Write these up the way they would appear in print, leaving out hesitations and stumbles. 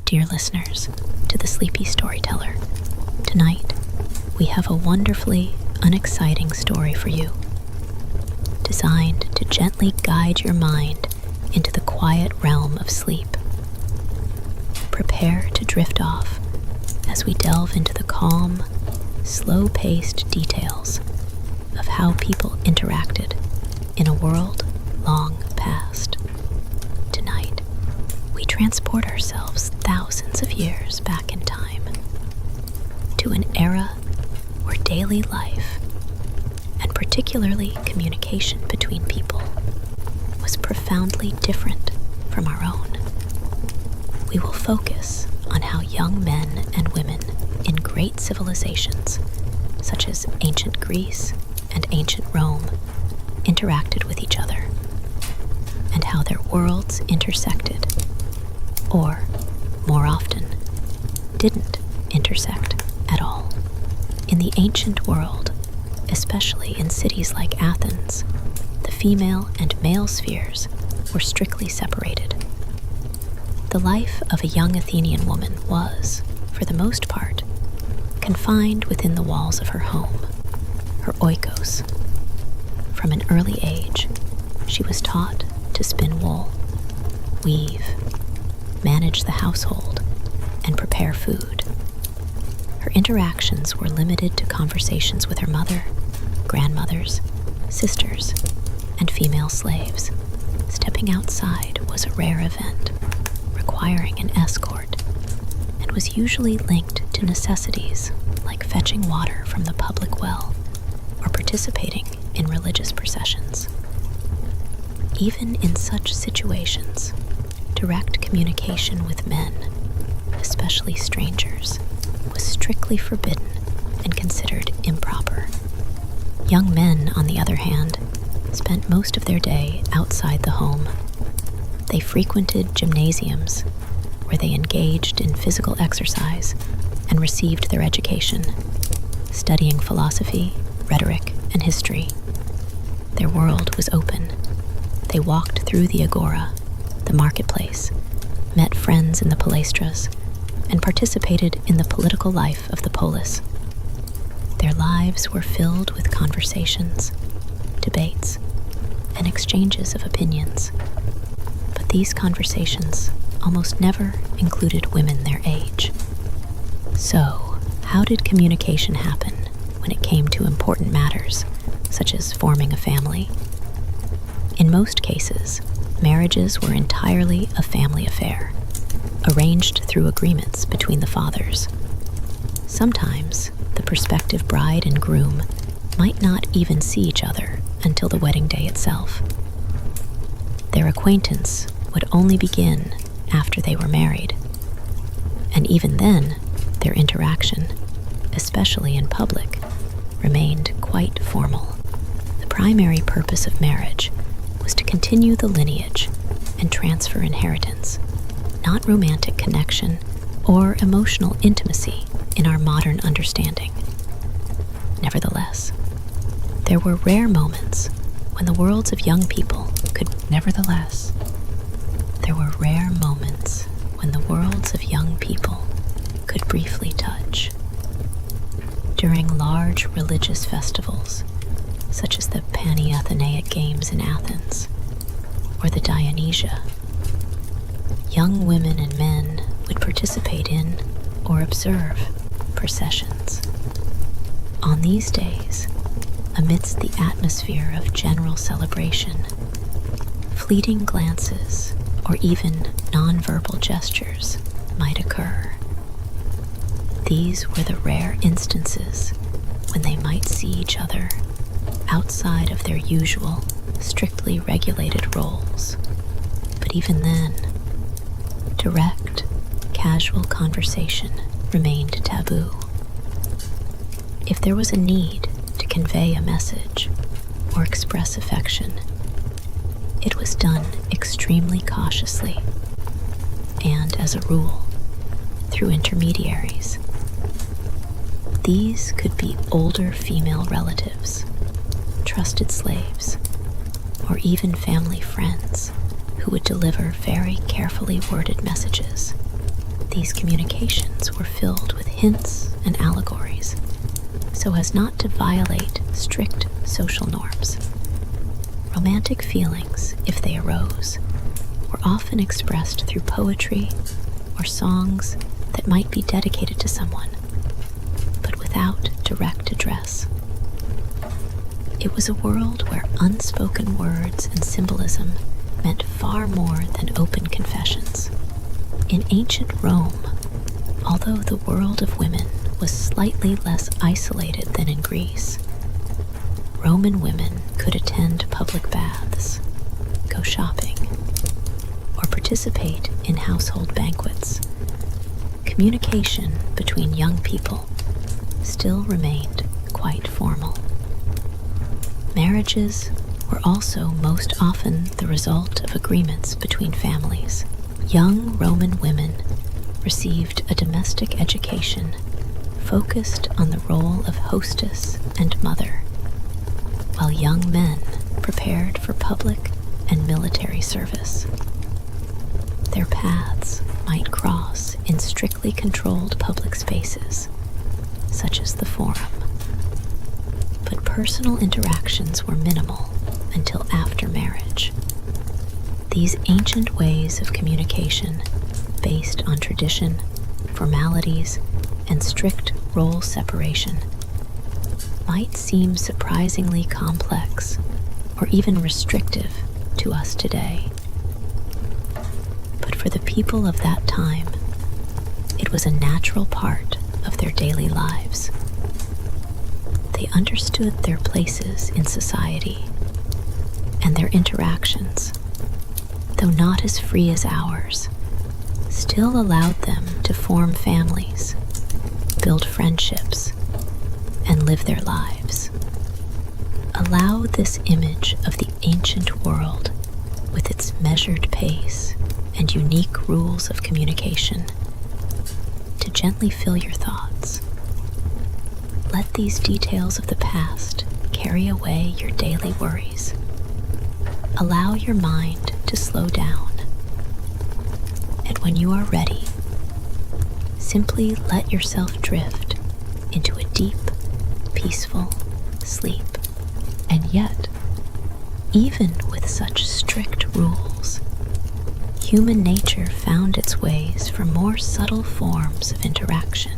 dear listeners, to the Sleepy Storyteller. Tonight, we have a wonderfully unexciting story for you, designed to gently guide your mind into the quiet realm of sleep. Prepare to drift off as we delve into the calm, slow-paced details of how people interacted in a world long past. Tonight, we transport ourselves thousands of years back in time to an era where daily life, and particularly communication between people, was profoundly different from our own. We will focus on how young men and women in great civilizations, such as ancient Greece and ancient Rome, interacted with each other, and how their worlds intersected, or, more often, didn't intersect at all. In the ancient world, especially in cities like Athens, the female and male spheres were strictly separated. The life of a young Athenian woman was, for the most part, confined within the walls of her home, her oikos. From an early age, she was taught to spin wool, weave, manage the household, and prepare food. Her interactions were limited to conversations with her mother, grandmothers, sisters, and female slaves. Stepping outside was a rare event, requiring an escort, and was usually linked to necessities like fetching water from the public well or participating in religious processions. Even in such situations, direct communication with men, especially strangers, was strictly forbidden and considered improper. Young men, on the other hand, spent most of their day outside the home. They frequented gymnasiums, where they engaged in physical exercise and received their education, studying philosophy, rhetoric, and history. Their world was open. They walked through the agora, the marketplace, met friends in the palaestras, and participated in the political life of the polis. Their lives were filled with conversations, debates, and exchanges of opinions. But these conversations almost never included women their age. So, how did communication happen when it came to important matters, such as forming a family? In most cases, marriages were entirely a family affair, arranged through agreements between the fathers. Sometimes, the prospective bride and groom might not even see each other until the wedding day itself. Their acquaintance would only begin after they were married, and even then, their interaction, especially in public, remained quite formal. The primary purpose of marriage was to continue the lineage and transfer inheritance, not romantic connection or emotional intimacy in our modern understanding. Nevertheless, there were rare moments when the worlds of young people could briefly touch. During large religious festivals, such as the Panathenaic Games in Athens or the Dionysia, young women and men would participate in or observe processions. On these days, amidst the atmosphere of general celebration, fleeting glances or even nonverbal gestures might occur. These were the rare instances when they might see each other outside of their usual, strictly regulated roles. But even then, direct, casual conversation remained taboo. If there was a need to convey a message or express affection, it was done extremely cautiously, and as a rule, through intermediaries. These could be older female relatives, trusted slaves, or even family friends who would deliver very carefully worded messages. These communications were filled with hints and allegories, so as not to violate strict social norms. Romantic feelings, if they arose, were often expressed through poetry or songs that might be dedicated to someone, but without direct address. It was a world where unspoken words and symbolism meant far more than open confessions. In ancient Rome, although the world of women was slightly less isolated than in Greece, Roman women could attend public baths, go shopping, or participate in household banquets. Communication between young people still remained quite formal. Marriages were also most often the result of agreements between families. Young Roman women received a domestic education focused on the role of hostess and mother, while young men prepared for public and military service. Their paths might cross in strictly controlled public spaces, such as the forum, but personal interactions were minimal until after marriage. These ancient ways of communication, based on tradition, formalities, and strict role separation, might seem surprisingly complex or even restrictive to us today. But for the people of that time, it was a natural part of their daily lives. They understood their places in society, and their interactions, though not as free as ours, still allowed them to form families, build friendships, and live their lives. Allow this image of the ancient world, with its measured pace and unique rules of communication, to gently fill your thoughts. Let these details of the past carry away your daily worries. Allow your mind to slow down. And when you are ready, simply let yourself drift into a deep, peaceful sleep. And yet, even with such strict rules, human nature found its ways for more subtle forms of interaction.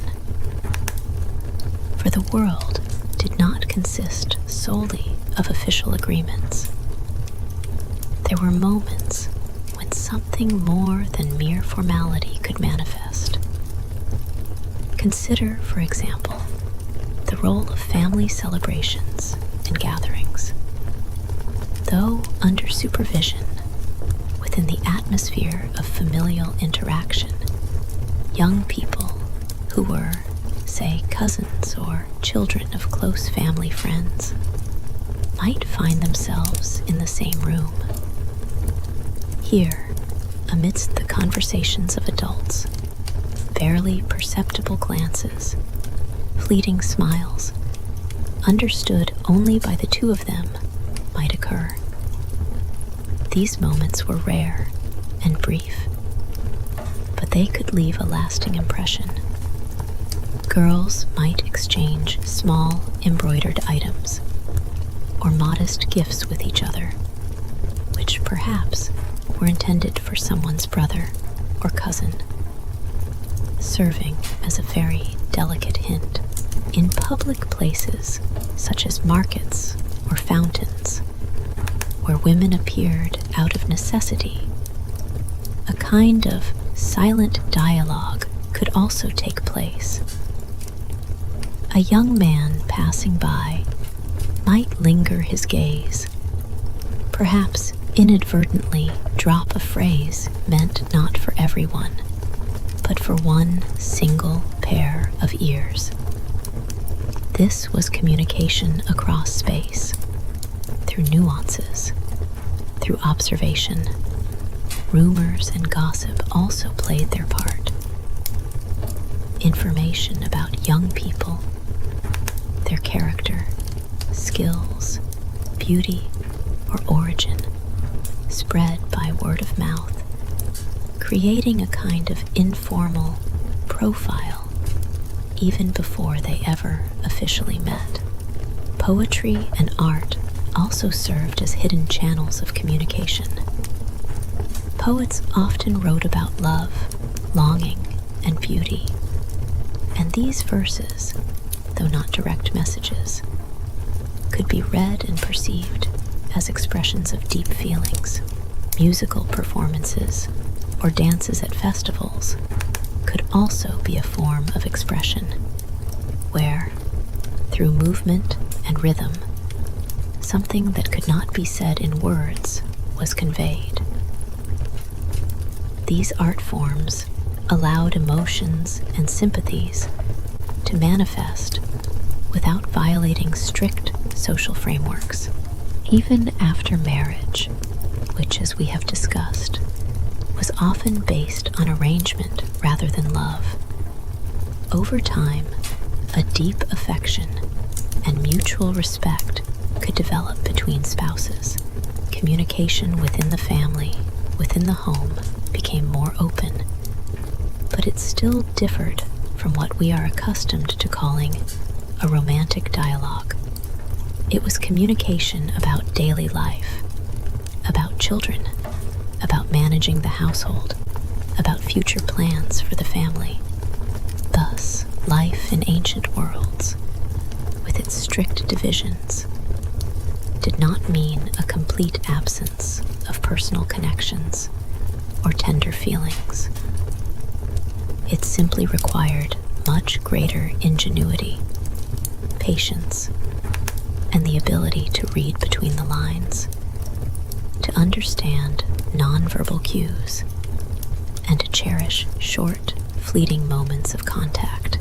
For the world did not consist solely of official agreements. There were moments when something more than mere formality could manifest. Consider, for example, the role of family celebrations and gatherings. Though under supervision, within the atmosphere of familial interaction, young people who were, say, cousins or children of close family friends might find themselves in the same room. Here, amidst the conversations of adults, barely perceptible glances, fleeting smiles, understood only by the two of them, might occur. These moments were rare and brief, but they could leave a lasting impression. Girls might exchange small embroidered items or modest gifts with each other, which perhaps were intended for someone's brother or cousin, serving as a very delicate hint. In public places, such as markets or fountains, where women appeared out of necessity, a kind of silent dialogue could also take place. A young man passing by might linger his gaze, perhaps inadvertently drop a phrase meant not for everyone, but for one single pair of ears. This was communication across space, through nuances, through observation. Rumors and gossip also played their part. Information about young people, their character, skills, beauty, or origin, spread by word of mouth, creating a kind of informal profile even before they ever officially met. Poetry and art also served as hidden channels of communication. Poets often wrote about love, longing, and beauty, and these verses, though not direct messages, could be read and perceived as expressions of deep feelings. Musical performances or dances at festivals could also be a form of expression, where, through movement and rhythm, something that could not be said in words was conveyed. These art forms allowed emotions and sympathies to manifest without violating strict social frameworks. Even after marriage, which, as we have discussed, was often based on arrangement rather than love, over time, a deep affection and mutual respect could develop between spouses. Communication within the family, within the home, became more open, but it still differed from what we are accustomed to calling a romantic dialogue. It was communication about daily life, about children, about managing the household, about future plans for the family. Thus, life in ancient worlds, with its strict divisions, did not mean a complete absence of personal connections or tender feelings. It simply required much greater ingenuity, patience, and the ability to read between the lines, to understand nonverbal cues, and to cherish short, fleeting moments of contact.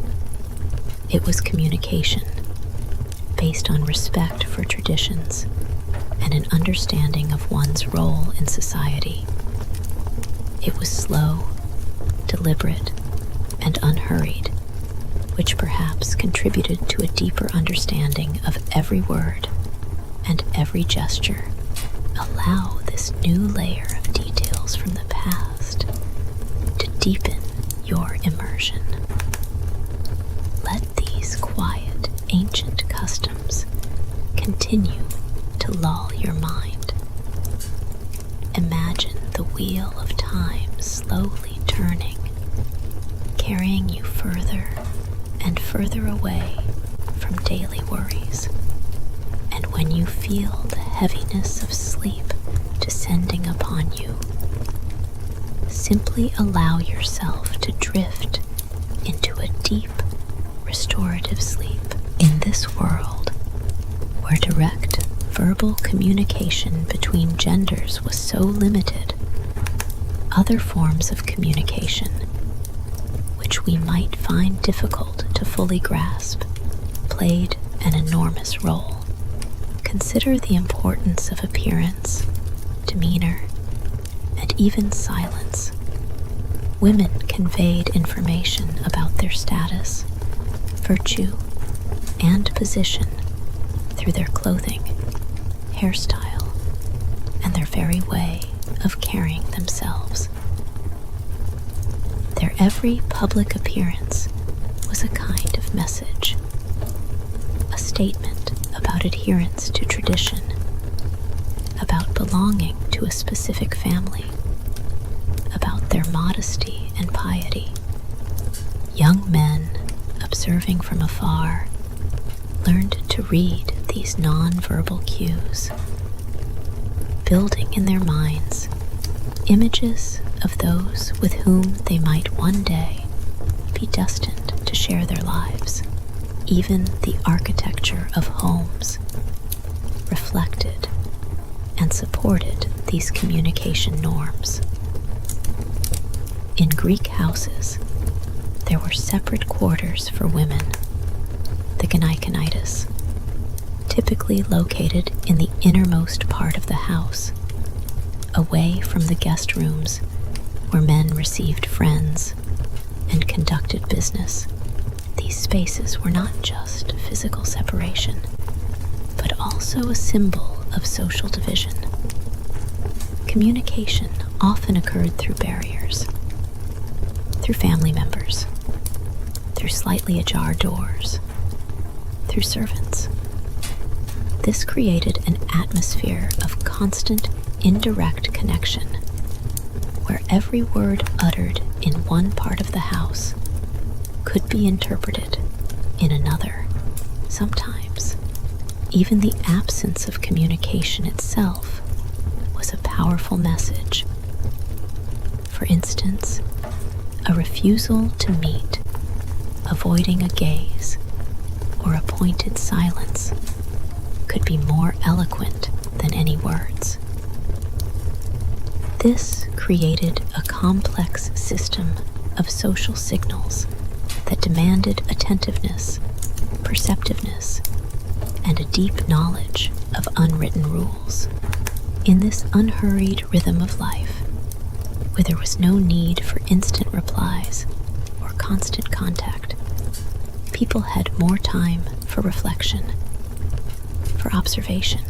It was communication based on respect for traditions and an understanding of one's role in society. It was slow, deliberate, and unhurried, which perhaps contributed to a deeper understanding of every word and every gesture. Allow this new layer of details from the past to deepen your immersion. Let these quiet, ancient customs continue to lull your mind. Imagine the wheel of time slowly turning, carrying you further and further away from daily worries. And when you feel the heaviness of sleep descending upon you, simply allow yourself to drift into a deep, restorative sleep. In this world, where direct verbal communication between genders was so limited, other forms of communication, which we might find difficult to fully grasp, played an enormous role. Consider the importance of appearance, demeanor, and even silence. Women conveyed information about their status, virtue, and position through their clothing, hairstyle, and their very way of carrying themselves. Their every public appearance was a kind of message, a statement about adherence to tradition, about belonging to a specific family, about their modesty and piety. Young men, observing from afar, learned to read these non-verbal cues, building in their minds images of those with whom they might one day be destined to share their lives. Even the architecture of homes reflected and supported these communication norms. In Greek houses, there were separate quarters for women, the gynaikonitis, typically located in the innermost part of the house, away from the guest rooms where men received friends and conducted business. These spaces were not just physical separation, but also a symbol of social division. Communication often occurred through barriers, through family members, through slightly ajar doors, through servants. This created an atmosphere of constant, indirect connection, where every word uttered in one part of the house could be interpreted in another. Sometimes, even the absence of communication itself was a powerful message. For instance, a refusal to meet, avoiding a gaze, or a pointed silence could be more eloquent than any words. This created a complex system of social signals that demanded attentiveness, perceptiveness, and a deep knowledge of unwritten rules. In this unhurried rhythm of life, where there was no need for instant replies or constant contact, people had more time for reflection, for observation,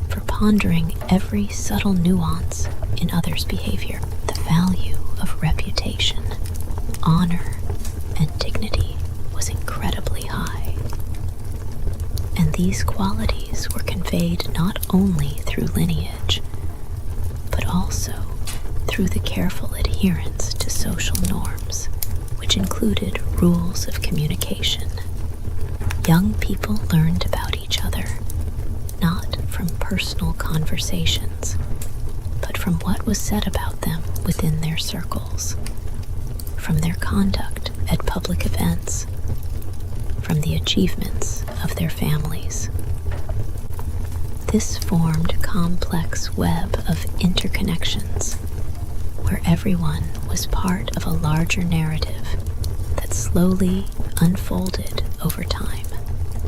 for pondering every subtle nuance in others' behavior. The value of reputation, honor, and dignity was incredibly high. And these qualities were conveyed not only through lineage, but also through the careful adherence to social norms, which included rules of communication. Young people learned about each other, not from personal conversations, but from what was said about them within their circles, from their conduct at public events, from the achievements of their families. This formed a complex web of interconnections, where everyone was part of a larger narrative that slowly unfolded over time.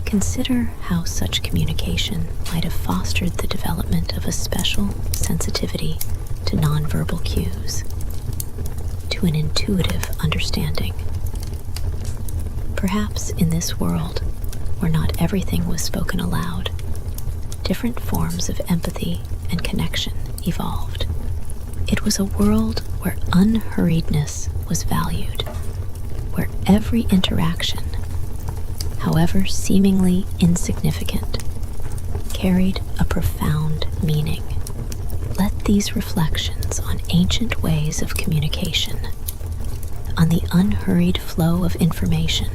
Consider how such communication might have fostered the development of a special sensitivity to nonverbal cues, to an intuitive understanding. Perhaps in this world, where not everything was spoken aloud, different forms of empathy and connection evolved. It was a world where unhurriedness was valued, where every interaction, however seemingly insignificant, carried a profound meaning. Let these reflections on ancient ways of communication, on the unhurried flow of information,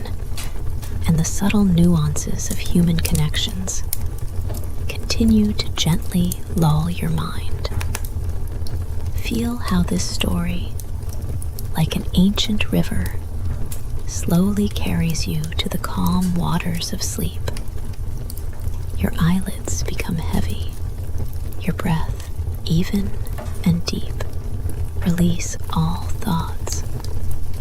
and the subtle nuances of human connections continue to gently lull your mind. Feel how this story, like an ancient river, slowly carries you to the calm waters of sleep. Your eyelids become heavy, your breath even and deep. Release all thoughts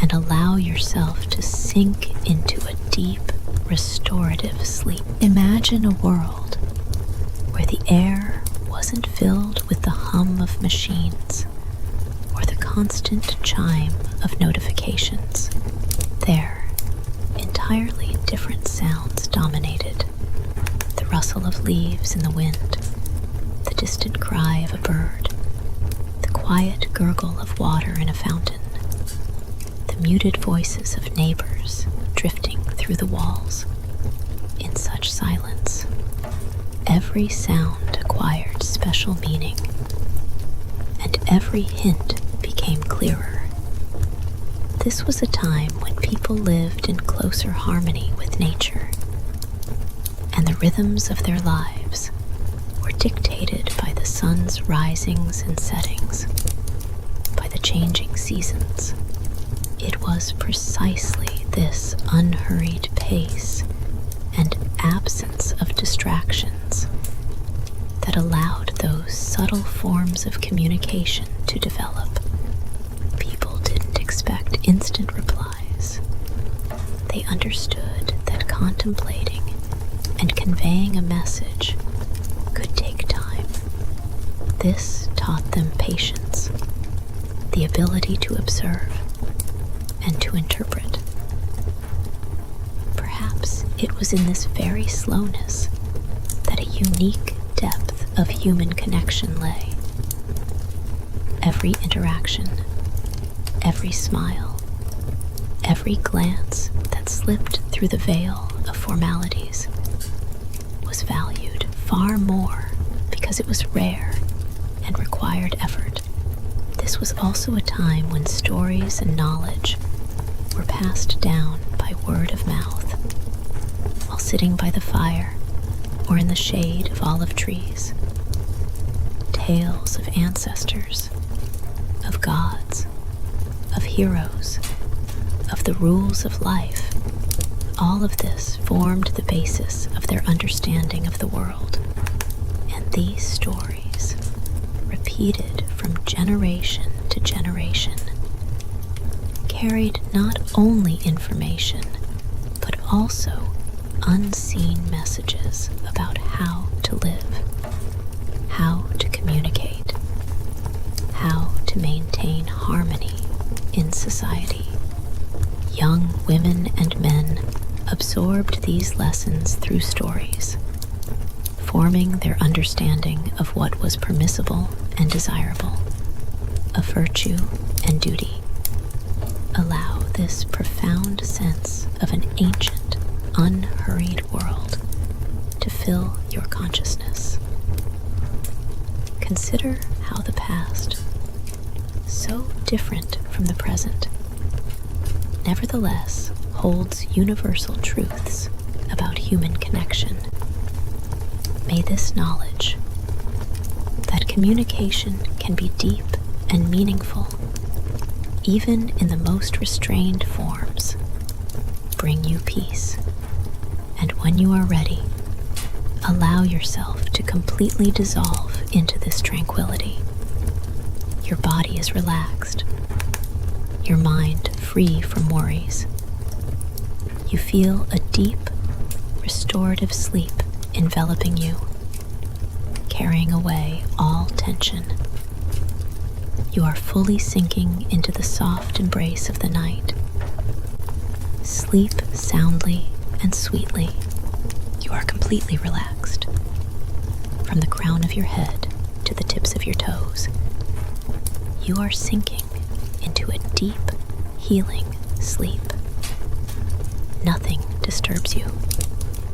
and allow yourself to sink into a deep, restorative sleep. Imagine a world where the air wasn't filled with the hum of machines or the constant chime of notifications. There, entirely different sounds dominated. The rustle of leaves in the wind, the distant cry of a bird, the quiet gurgle of water in a fountain, the muted voices of neighbors drifting through the walls. In such silence, every sound acquired special meaning, and every hint became clearer. This was a time when people lived in closer harmony with nature, and the rhythms of their lives were dictated by the sun's risings and settings, by the changing seasons. It was precisely this unhurried pace and absence of distractions that allowed those subtle forms of communication to develop. People didn't expect instant replies. They understood that contemplating and conveying a message could take time. This taught them patience, the ability to observe and to interpret. Perhaps it was in this very slowness that a unique depth of human connection lay. Every interaction, every smile, every glance that slipped through the veil of formalities was valued far more because it was rare and required effort. This was also a time when stories and knowledge were passed down by word of mouth, while sitting by the fire or in the shade of olive trees. Tales of ancestors, of gods, of heroes, of the rules of life, all of this formed the basis of their understanding of the world. And these stories, repeated from generation to generation, carried not only information, but also unseen messages about how to live, how to communicate, how to maintain harmony in society. Young women and men absorbed these lessons through stories, forming their understanding of what was permissible and desirable, of virtue and duty. Allow this profound sense of an ancient, unhurried world to fill your consciousness. Consider how the past, so different from the present, nevertheless holds universal truths about human connection. May this knowledge, that communication can be deep and meaningful, even in the most restrained forms, bring you peace. And when you are ready, allow yourself to completely dissolve into this tranquility. Your body is relaxed, your mind free from worries. You feel a deep, restorative sleep enveloping you, carrying away all tension. You are fully sinking into the soft embrace of the night. Sleep soundly and sweetly. You are completely relaxed, from the crown of your head to the tips of your toes. You are sinking into a deep, healing sleep. Nothing disturbs you.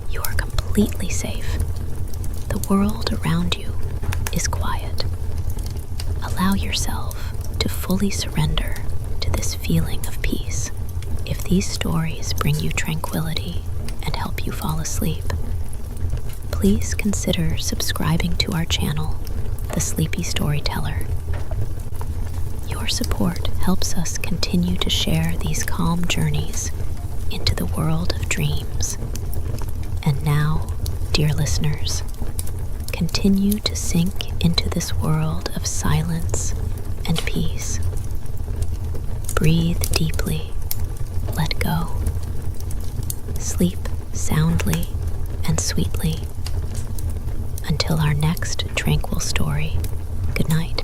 You are completely safe. The world around you is quiet. Allow yourself to fully surrender to this feeling of peace. If these stories bring you tranquility and help you fall asleep, please consider subscribing to our channel, The Sleepy Storyteller. Your support helps us continue to share these calm journeys into the world of dreams. And now, dear listeners, continue to sink into this world of silence and peace. Breathe deeply, let go. Sleep soundly and sweetly. Until our next tranquil story, good night.